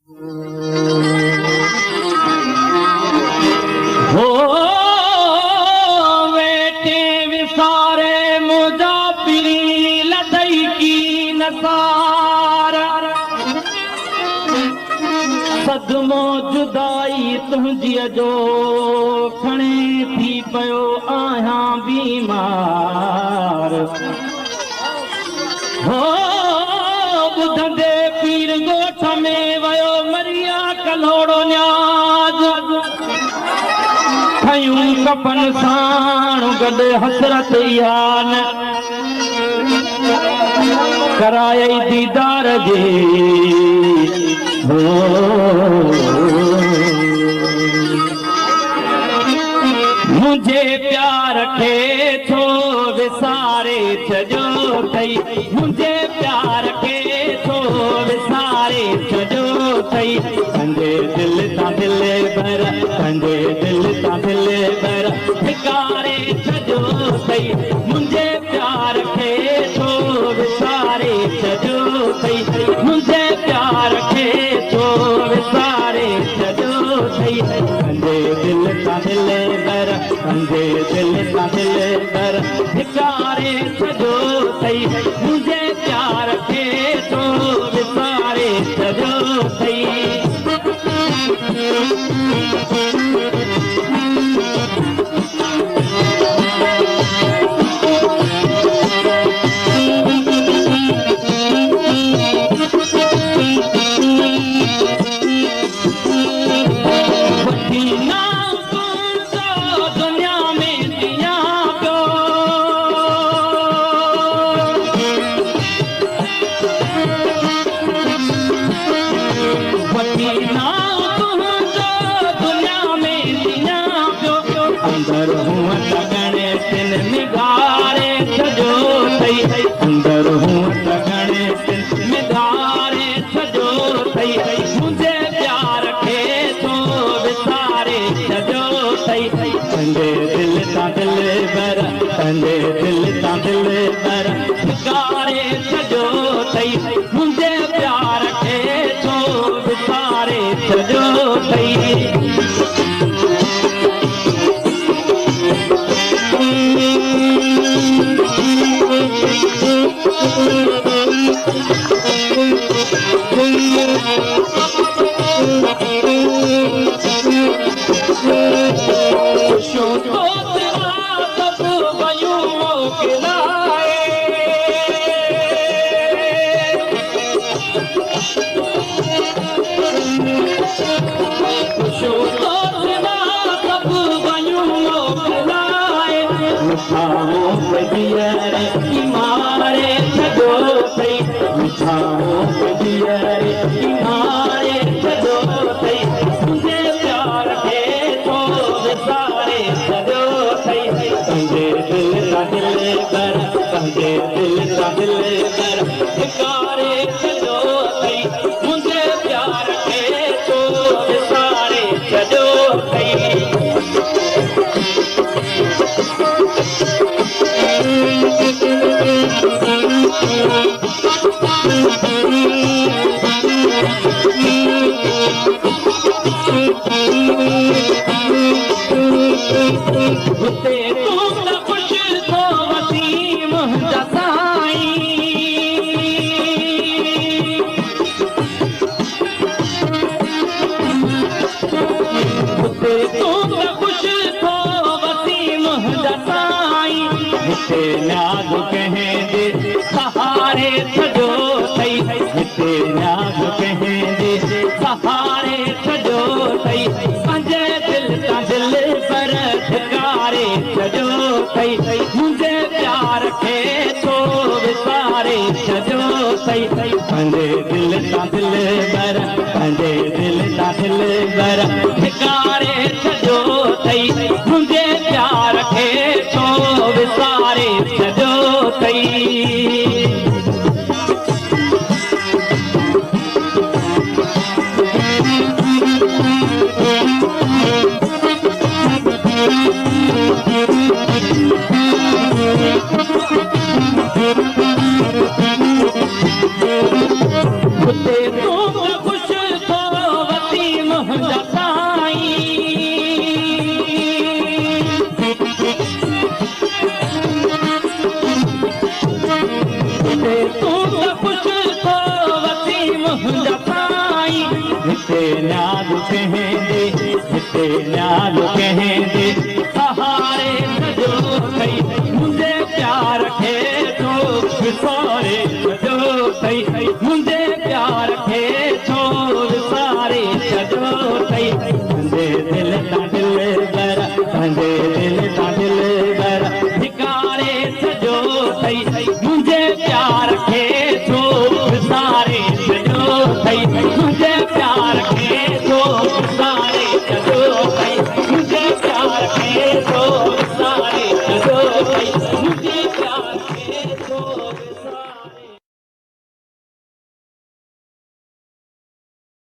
हो वेठे विसारे मुजाबिरी लदई की नसार सदमो जुदाई तुंहिंजी जो खणे थी पियो आहियां बीमार हो ॿुधंदे पीर ॻोठ में वियो मरिया कलोड़ो न्याज खयूं कपन साण गॾु हसरत यान करायई दीदार जे मुझे प्यार खे छो विसारे छॾियो अथई मुझे प्यार खे छो विसारे छॾियो अथई पंहिंजे दिलि सां दिलि भर पंहिंजे दिलि सां दिलि भर धिकारे छॾियो अथई मुंहिंजे प्यार खे छो विसारे छॾियो अथई मुंहिंजे प्यार खे छो विसारे छॾियो अथई पंहिंजे दिलि सां दिलि भर पंहिंजे दिलि सां दिलि भर धिकारे छॾियो अथई मुंहिंजे प्यार खे छो विसारे छॾियो अथई अंदर हूँ लगने तिन निगारे छॾियो अथई अंदर हूँ लगने तिन निगारे छॾियो अथई मुंहिंजे प्यार खे छो विसारे छॾियो अथई पंहिंजे दिलि सां दिलि भर पंहिंजे दिलि सां दिलि भर धिकारे छॾियो अथई मुंहिंजे प्यार खे छो विसारे छॾियो अथई मारे छॾियो अथई मारे छॾियो अथई मुंहिंजे प्यार खे छो विसारे छॾियो अथई पंहिंजे दिलि सां दिलि भर पंहिंजे दिलि सां दिलि भर धिकारे छॾियो अथई मुंहिंजे प्यार खे छो विसारे छॾियो अथई हुते तूं त ख़ुशि थो वसीम जा साईं हुते तूं त ख़ुशि थो वसीम जा साईं हिते न्याज़ कंहिं जे सहारे छॾियो अथई हिते न्याज़ कंहिं जे सहारे छॾियो अथई पंहिंजे दिलि सां दिलि भर धिकारे छॾियो अथई मुंहिंजे प्यार खे छो विसारे छॾियो अथई पंहिंजे दिलि सां दिलि भर पंहिंजे दिलि सां दिलि भर धिकारे छॾियो अथई मुंहिंजे प्यार खे छो विसारे छॾियो अथई हुते तूं ख़ुशि थो हिते न्याज़ कहेंदे, हिते न्याज़ कहेंदे।